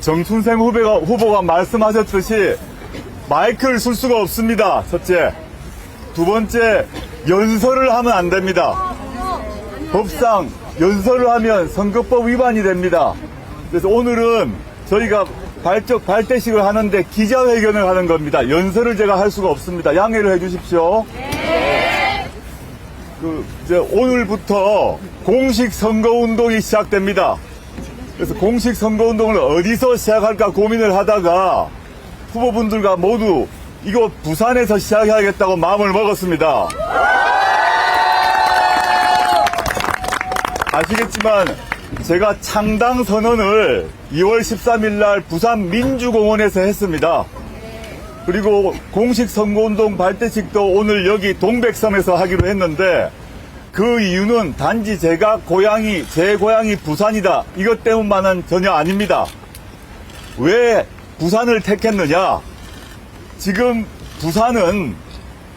정춘생 후보가 말씀하셨듯이 마이크를 쓸 수가 없습니다. 첫째. 두 번째, 연설을 하면 안 됩니다. 법상 연설을 하면 선거법 위반이 됩니다. 그래서 오늘은 저희가 발대식을 하는데 기자회견을 하는 겁니다. 연설을 제가 할 수가 없습니다. 양해를 해 주십시오. 이제 오늘부터 공식 선거운동이 시작됩니다. 그래서 공식 선거운동을 어디서 시작할까 고민을 하다가 후보분들과 모두 이거 부산에서 시작해야겠다고 마음을 먹었습니다. 아시겠지만 제가 창당 선언을 2월 13일 날 부산 민주공원에서 했습니다. 그리고 공식 선거운동 발대식도 오늘 여기 동백섬에서 하기로 했는데 그 이유는 단지 제 고향이 부산이다 이것 때문만은 전혀 아닙니다. 왜 부산을 택했느냐? 지금 부산은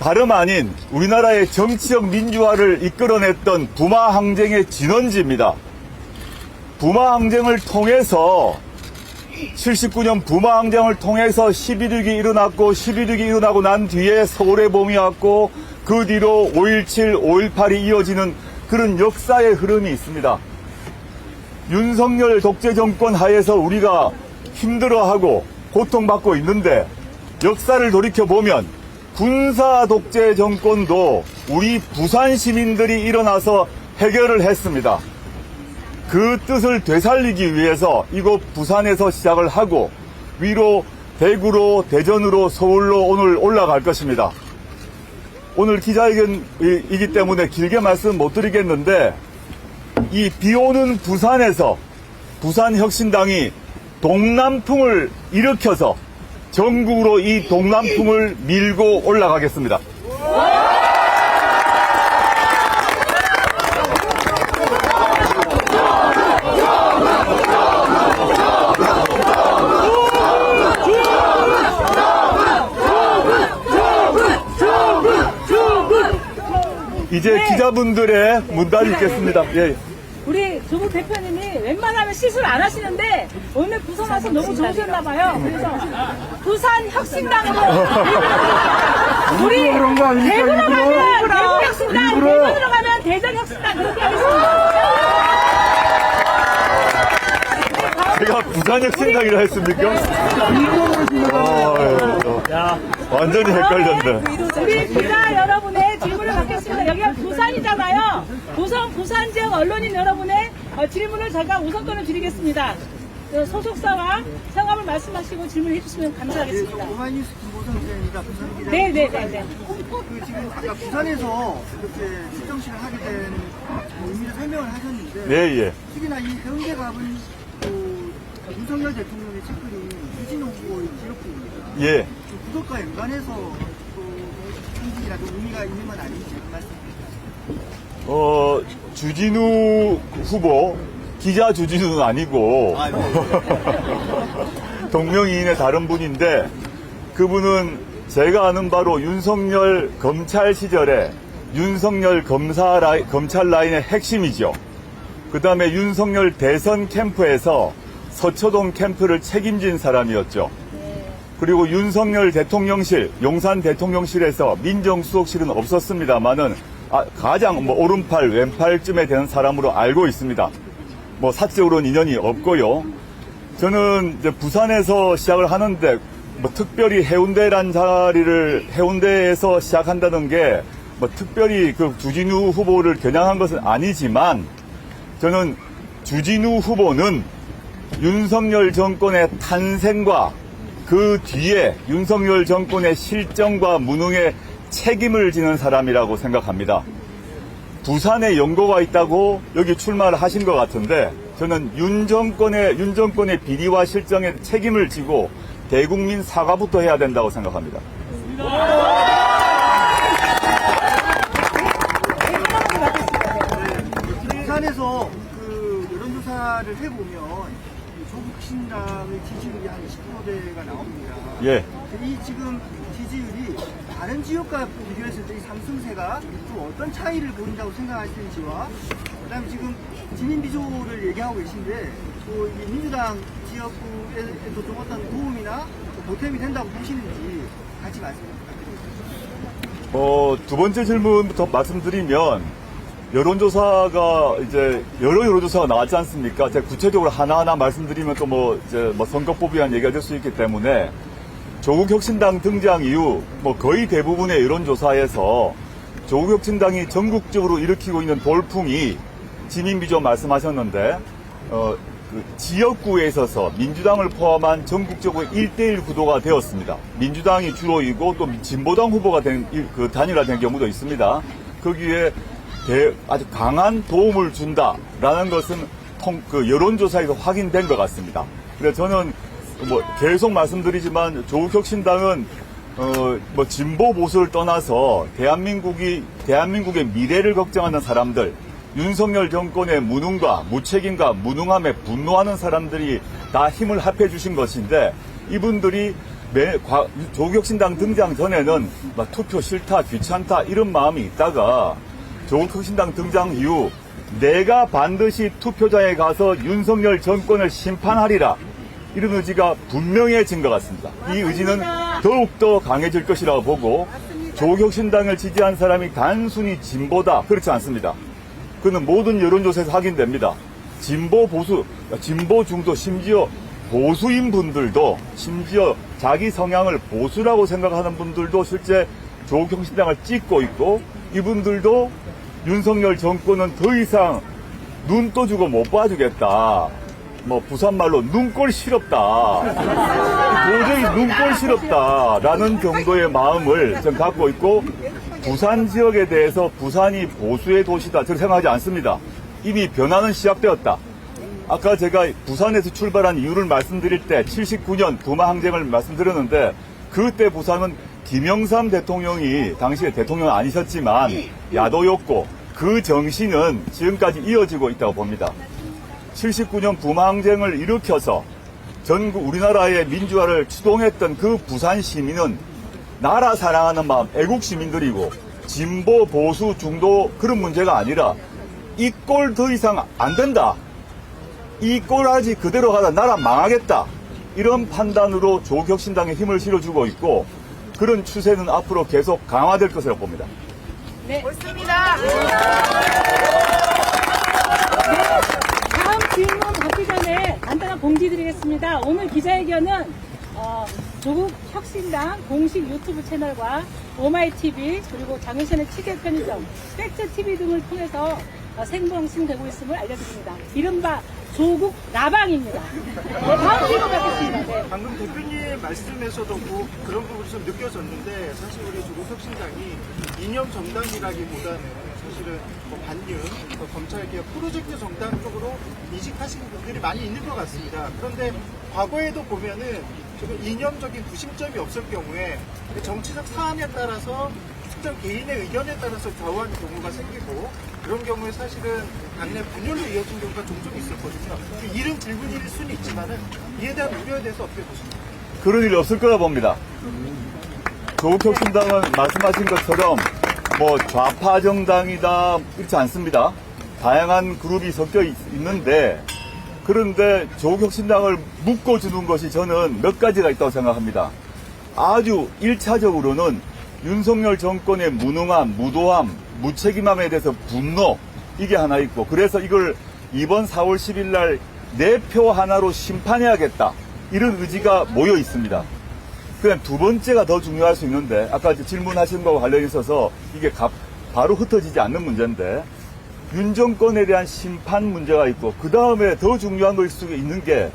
다름 아닌 우리나라의 정치적 민주화를 이끌어냈던 부마 항쟁의 진원지입니다. 부마 항쟁을 통해서 79년 부마 항쟁을 통해서 11.6이 일어났고 11.6이 일어나고 난 뒤에 서울의 봄이 왔고 그 뒤로 5.17, 5.18이 이어지는 그런 역사의 흐름이 있습니다. 윤석열 독재 정권 하에서 우리가 힘들어하고 고통받고 있는데 역사를 돌이켜보면 군사 독재 정권도 우리 부산 시민들이 일어나서 해결을 했습니다. 그 뜻을 되살리기 위해서 이곳 부산에서 시작을 하고 위로 대구로 대전으로 서울로 오늘 올라갈 것입니다. 오늘 기자회견이기 때문에 길게 말씀 못 드리겠는데 이 비오는 부산에서 부산혁신당이 동남풍을 일으켜서 전국으로 이 동남풍을 밀고 올라가겠습니다. 이제 기자분들의 문답이 있겠습니다. 예. 우리 조국 대표님이 웬만하면 시술 안 하시는데 오늘 부산 와서 너무 좋으셨나 봐요. 그래서 부산 혁신당으로 우리 대구로 가면 대구 혁신당, 대전으로 가면 대전 혁신당 그렇게 하겠습니다. 제가 부산 혁신당이라 했습니까? 완전히 헷갈렸네. 우리 기자 여러분의 질문을 받겠습니다. 여기가 부산이잖아요. 부산 지역 언론인 여러분의 질문을 제가 우선권을 드리겠습니다. 소속사와 성함을 말씀하시고 질문해 주시면 감사하겠습니다. 오마이뉴스 김보성 기자입니다. 부산 기자. 네네네. 지금 아까 부산에서 이렇게 시정식을 하게 된 의미를 설명을 하셨는데, 네, 예. 특히나 이 해운대 갑은 윤석열 대통령의 측근인 유진호 후보의 지역구입니다. 예. 그것과 연관해서 또 상징이라도 의미가 있는 건 아닌지 말씀 주시죠. 주진우 후보, 기자 주진우는 아니고, 동명이인의 다른 분인데, 그분은 제가 아는 바로 윤석열 검찰 시절에 윤석열 검찰 라인의 핵심이죠. 그 다음에 윤석열 대선 캠프에서 서초동 캠프를 책임진 사람이었죠. 그리고 윤석열 대통령실, 용산 대통령실에서 민정수석실은 없었습니다만은 가장 오른팔, 왼팔쯤에 되는 사람으로 알고 있습니다. 사적으로는 인연이 없고요. 저는 이제 부산에서 시작을 하는데 특별히 해운대에서 시작한다는 게 특별히 그 주진우 후보를 겨냥한 것은 아니지만 저는 주진우 후보는 윤석열 정권의 탄생과 그 뒤에 윤석열 정권의 실정과 무능에 책임을 지는 사람이라고 생각합니다. 부산에 연고가 있다고 여기 출마를 하신 것 같은데 저는 윤 정권의 비리와 실정에 책임을 지고 대국민 사과부터 해야 된다고 생각합니다. 부산에서 그 여론조사를 해보면 조국 신당의 지지율이 한 20%대가 나옵니다. 예. 이 지금 지지율이 다른 지역과 비교했을 때 이 상승세가 좀 어떤 차이를 보인다고 생각하시는지와 그다음에 지금 지민 비조를 얘기하고 계신데 또 이 민주당 지역구에도 좀 어떤 도움이나 또 보탬이 된다고 보시는지 같이 말씀 부탁드립니다. 두 번째 질문부터 말씀드리면, 여론조사가 이제 여러 여론조사가 나왔지 않습니까? 제가 구체적으로 하나하나 말씀드리면 또 선거법에 대한 얘기가 될 수 있기 때문에, 조국혁신당 등장 이후 거의 대부분의 여론조사에서 조국혁신당이 전국적으로 일으키고 있는 돌풍이 지민비조 말씀하셨는데, 그 지역구에 있어서 민주당을 포함한 전국적으로 1대1 구도가 되었습니다. 민주당이 주로이고 또 진보당 후보가 단일화된 경우도 있습니다. 거기에 아주 강한 도움을 준다라는 것은 여론조사에서 확인된 것 같습니다. 그래서 저는 계속 말씀드리지만 조국혁신당은 진보 보수를 떠나서 대한민국의 미래를 걱정하는 사람들, 윤석열 정권의 무능과 무책임과 무능함에 분노하는 사람들이 다 힘을 합해 주신 것인데, 이분들이 조국혁신당 등장 전에는 투표 싫다, 귀찮다 이런 마음이 있다가 조국혁신당 등장 이후 내가 반드시 투표장에 가서 윤석열 정권을 심판하리라, 이런 의지가 분명해진 것 같습니다. 이 의지는 더욱더 강해질 것이라고 보고, 조국혁신당을 지지한 사람이 단순히 진보다, 그렇지 않습니다. 그는 모든 여론조사에서 확인됩니다. 진보 보수, 진보 중도, 심지어 보수인 분들도, 심지어 자기 성향을 보수라고 생각하는 분들도 실제 조국혁신당을 찍고 있고, 이분들도 윤석열 정권은 더 이상 눈 떠주고 못 봐주겠다. 부산말로 눈꼴 시럽다. 도저히 눈꼴 시럽다라는 정도의 마음을 좀 갖고 있고, 부산 지역에 대해서 부산이 보수의 도시다, 저렇게 생각하지 않습니다. 이미 변화는 시작되었다. 아까 제가 부산에서 출발한 이유를 말씀드릴 때 79년 부마 항쟁을 말씀드렸는데, 그때 부산은 김영삼 대통령이 당시에 대통령은 아니셨지만 야도였고, 그 정신은 지금까지 이어지고 있다고 봅니다. 79년 부마 항쟁을 일으켜서 전국 우리나라의 민주화를 추동했던 그 부산 시민은 나라 사랑하는 마음, 애국 시민들이고, 진보, 보수, 중도 그런 문제가 아니라 이 꼴 더 이상 안 된다, 이 꼴아지 그대로 가다 나라 망하겠다, 이런 판단으로 조국혁신당에 힘을 실어주고 있고, 그런 추세는 앞으로 계속 강화될 것이라고 봅니다. 네, 옳습니다. 다음 질문 받기 전에 간단한 공지 드리겠습니다. 오늘 기자회견은 조국혁신당 공식 유튜브 채널과 오마이TV, 그리고 장윤선의 치객 편의점, 팩트TV 등을 통해서 생방송되고 있음을 알려드립니다. 이른바 조국 라방입니다. 다음 질문 받겠습니다. 네. 방금 대표님 말씀에서도 그런 부분이 좀 느껴졌는데, 사실 우리 조국혁신당이 이념 정당이라기보다는 사실은 반윤, 검찰개혁 프로젝트 정당 쪽으로 이직하시는 분들이 많이 있는 것 같습니다. 그런데 과거에도 보면은 지금 이념적인 구심점이 없을 경우에 정치적 사안에 따라서 특정 개인의 의견에 따라서 좌우하는 경우가 생기고, 그런 경우에 사실은 당내 분열로 이어진 경우가 종종 있었거든요. 이런 질문일 수는 있지만은 이에 대한 우려에 대해서 어떻게 보십니까? 그런 일이 없을 거라 봅니다. 조국혁신당은 말씀하신 것처럼 좌파 정당이다 이렇지 않습니다. 다양한 그룹이 섞여 있는데, 그런데 조국혁신당을 묶어주는 것이 저는 몇 가지가 있다고 생각합니다. 아주 1차적으로는 윤석열 정권의 무능함, 무도함, 무책임함에 대해서 분노, 이게 하나 있고, 그래서 이걸 이번 4월 10일 날 내 표 하나로 심판해야겠다, 이런 의지가 모여 있습니다. 그냥 두 번째가 더 중요할 수 있는데, 아까 질문하신 거와 관련이 있어서 이게 바로 흩어지지 않는 문제인데, 윤 정권에 대한 심판 문제가 있고, 그 다음에 더 중요한 것일 수 있는 게,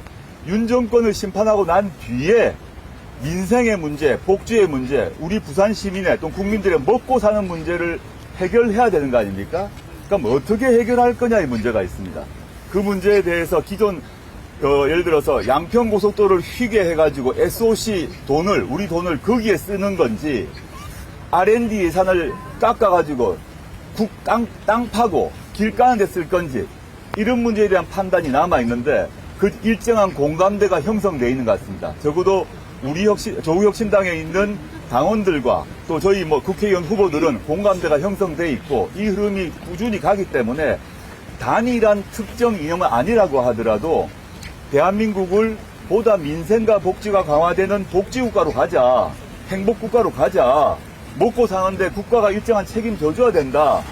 윤 정권을 심판하고 난 뒤에 민생의 문제, 복지의 문제, 우리 부산 시민의 또 국민들의 먹고 사는 문제를 해결해야 되는 거 아닙니까? 그럼 어떻게 해결할 거냐의 문제가 있습니다. 그 문제에 대해서 기존 예를 들어서 양평고속도로를 휘게 해가지고 SOC 돈을, 우리 돈을 거기에 쓰는 건지, R&D 예산을 깎아가지고 땅 파고 길 까는 데 쓸 건지, 이런 문제에 대한 판단이 남아있는데, 그 일정한 공감대가 형성되어 있는 것 같습니다. 적어도 우리 조국혁신당에 있는 당원들과 또 저희 국회의원 후보들은 공감대가 형성되어 있고, 이 흐름이 꾸준히 가기 때문에 단일한 특정 이념은 아니라고 하더라도 대한민국을 보다 민생과 복지가 강화되는 복지국가로 가자. 행복국가로 가자. 먹고 사는데 국가가 일정한 책임 져줘야 된다.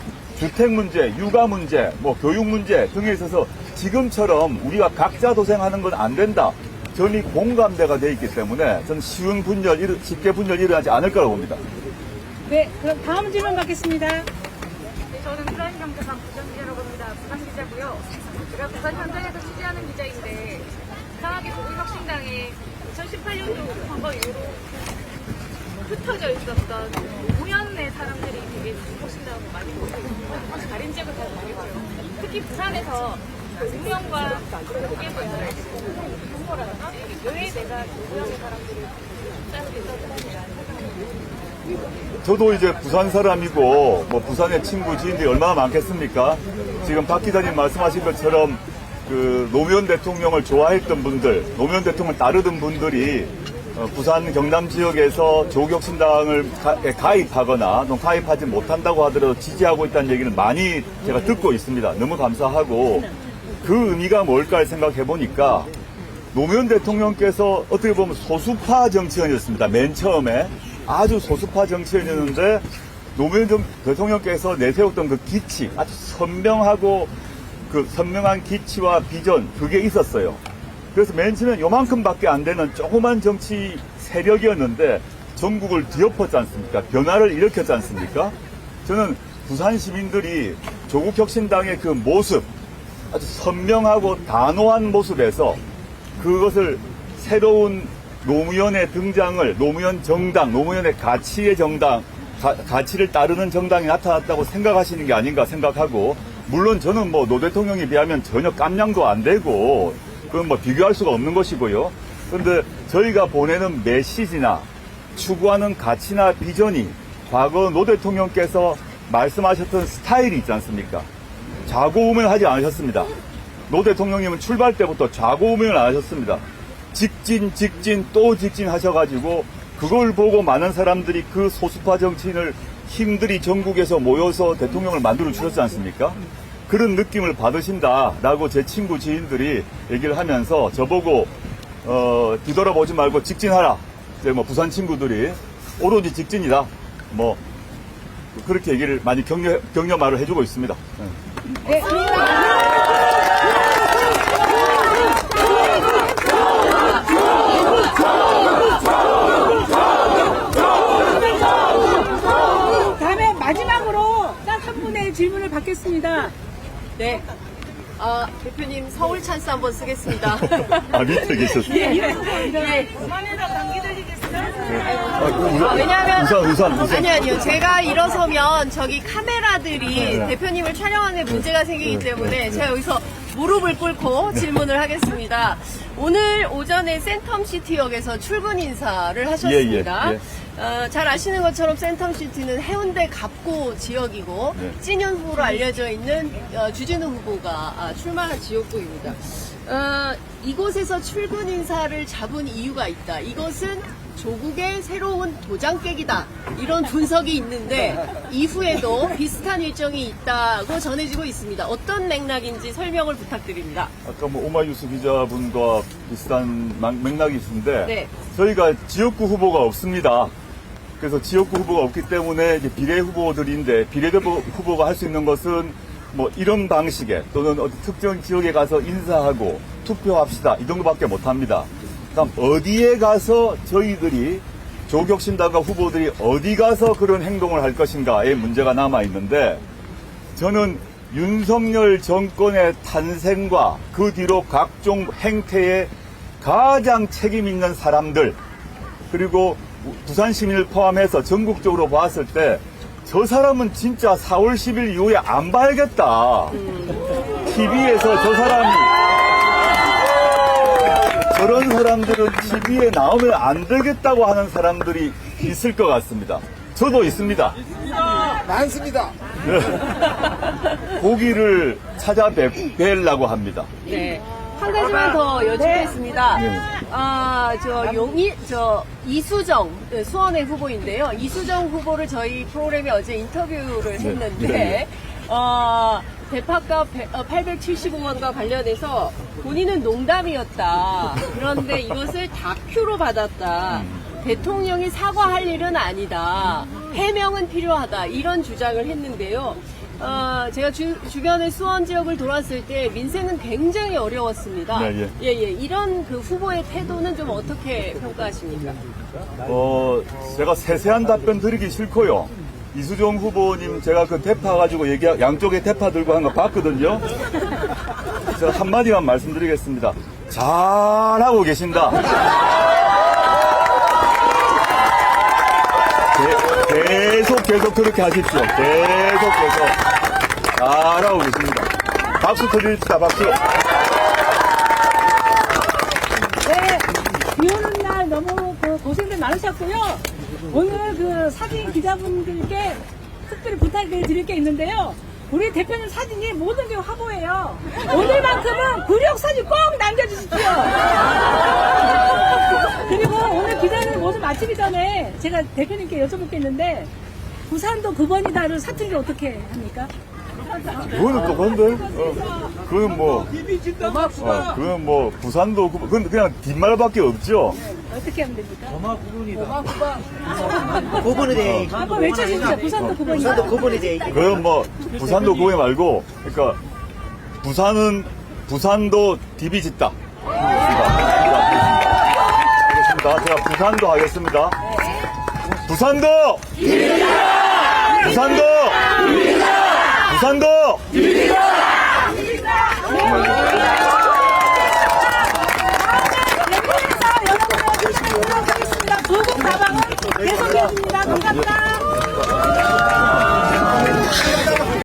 주택 문제, 육아 문제, 교육 문제 등에 있어서 지금처럼 우리가 각자 도생하는 건 안 된다. 전이 공감대가 돼 있기 때문에 저는 쉽게 분열 일어나지 않을 거라고 봅니다. 네, 그럼 다음 질문 받겠습니다. 네, 저는 부산경제관 부장기자라고 합니다. 부산 기자고요. 제가 부산 현장에서 취재하는 기자인데 이상하게 조국혁신당에 2018년도 선거 이후로 흩어져 있었던 노무현의 사람들이 되게 조국혁신당을 많이 보고 있고 다림직을 잘 모르고요. 특히 부산에서 노무현과 조국에 대한 홍보라든가 왜 내가 노무현의 사람들을 숫자를 있었는지라는 생각을 저도 이제 부산 사람이고 부산의 친구 지인들이 얼마나 많겠습니까? 지금 박 기자님 말씀하신 것처럼 그 노무현 대통령을 좋아했던 분들, 노무현 대통령을 따르던 분들이 부산 경남 지역에서 조국혁신당을 가입하거나 또 가입하지 못한다고 하더라도 지지하고 있다는 얘기는 많이 제가 듣고 있습니다. 너무 감사하고 그 의미가 뭘까 생각해 보니까 노무현 대통령께서 어떻게 보면 소수파 정치인이었습니다. 맨 처음에 아주 소수파 정치인이었는데 노무현 대통령께서 내세웠던 그 기치, 아주 선명하고 그 선명한 기치와 비전, 그게 있었어요. 그래서 맨 처음에 요만큼밖에 안 되는 조그만 정치 세력이었는데 전국을 뒤엎었지 않습니까? 변화를 일으켰지 않습니까? 저는 부산 시민들이 조국혁신당의 그 모습, 아주 선명하고 단호한 모습에서 그것을 새로운 노무현의 등장을, 노무현 정당, 노무현의 가치의 정당, 가치를 따르는 정당이 나타났다고 생각하시는 게 아닌가 생각하고, 물론 저는 노 대통령에 비하면 전혀 깜냥도 안 되고, 그건 비교할 수가 없는 것이고요. 그런데 저희가 보내는 메시지나 추구하는 가치나 비전이 과거 노 대통령께서 말씀하셨던 스타일이 있지 않습니까? 좌고우면 하지 않으셨습니다. 노 대통령님은 출발 때부터 좌고우면을 안 하셨습니다. 직진, 또 직진 하셔가지고 그걸 보고 많은 사람들이 그 소수파 정치인을 힘들이 전국에서 모여서 대통령을 만들어 주셨지 않습니까? 그런 느낌을 받으신다라고 제 친구 지인들이 얘기를 하면서 저보고 뒤돌아보지 말고 직진하라. 이제 부산 친구들이 오로지 직진이다. 그렇게 얘기를 많이 격려 말을 해주고 있습니다. 네. 다음에 마지막으로 딱 한 분의 질문을 받겠습니다. 네. 대표님 서울 찬스 한번 쓰겠습니다. 밑에 계셨어요. 네. 그만해라 감기 들리겠어요? 우산. 아니요. 제가 일어서면 저기 카메라들이 대표님을 촬영하는 문제가 생기기 때문에 제가 여기서 무릎을 꿇고 질문을 하겠습니다. 오늘 오전에 센텀시티역에서 출근 인사를 하셨습니다. 예. 잘 아시는 것처럼 센텀시티는 해운대 갑구 지역이고 찐현 후보로 알려져 있는 주진우 후보가 출마한 지역구입니다. 이곳에서 출근 인사를 잡은 이유가 있다. 이것은 조국의 새로운 도장깨기다. 이런 분석이 있는데 이후에도 비슷한 일정이 있다고 전해지고 있습니다. 어떤 맥락인지 설명을 부탁드립니다. 아까 오마이뉴스 기자분과 비슷한 맥락이 있는데 네. 저희가 지역구 후보가 없습니다. 그래서 지역구 후보가 없기 때문에 이제 비례 후보들인데 비례 후보가 할 수 있는 것은 이런 방식의 또는 어디 특정 지역에 가서 인사하고 투표합시다 이 정도밖에 못합니다. 그럼 어디에 가서 저희들이 조국혁신당과 후보들이 어디 가서 그런 행동을 할 것인가의 문제가 남아 있는데 저는 윤석열 정권의 탄생과 그 뒤로 각종 행태에 가장 책임 있는 사람들 그리고 부산 시민을 포함해서 전국적으로 봤을 때 저 사람은 진짜 4월 10일 이후에 안 봐야겠다. TV에서 저 사람이 저런 사람들은 TV에 나오면 안 되겠다고 하는 사람들이 있을 것 같습니다. 저도 있습니다. 많습니다. 고기를 찾아뵈려고 합니다. 네. 한 가지만 더 여쭙겠습니다. 이수정, 수원의 후보인데요. 이수정 후보를 저희 프로그램에 어제 인터뷰를 했는데, 대파값 875원과 관련해서 본인은 농담이었다. 그런데 이것을 다큐로 받았다. 대통령이 사과할 일은 아니다. 해명은 필요하다. 이런 주장을 했는데요. 제가 주변의 수원 지역을 돌았을 때 민생은 굉장히 어려웠습니다. 네, 이런 그 후보의 태도는 좀 어떻게 평가하십니까? 제가 세세한 답변 드리기 싫고요. 이수정 후보님 제가 그 대파 가지고 양쪽에 대파 들고 한 거 봤거든요. 제가 한마디만 말씀드리겠습니다. 잘하고 계신다. 계속 그렇게 하십시오. 계속 잘하고 계십니다. 박수 쳐주십시다. 박수. 네, 비 오는 날 너무 고생들 많으셨고요. 오늘 그 사진 기자분들께 특별히 부탁을 드릴 게 있는데요. 우리 대표님 사진이 모든 게 화보예요. 오늘만큼은 구력 사진 꼭 남겨주십시오. 그리고 오늘 기자를 모두 마치기 전에 제가 대표님께 여쭤볼 게 있는데 부산도 9번이다를 사투리를 어떻게 합니까? 그거는 또 뭔데? 그건 뭐 부산도 그건 그냥 뒷말밖에 없죠. 어떻게 하면 됩니까? 고분이 돼. 한번 외쳐주십시오. 부산도 9번이다. 부산도 고분이 돼. 그건 뭐 부산도 그거 말고 그러니까 부산도 디비 짓다. 그렇습니다. 제가 부산도 하겠습니다. 부산도 부산도 여러분의 주시기 부탁드리겠습니다. 조국 다방은 계속 이어집니다. 감사합니다.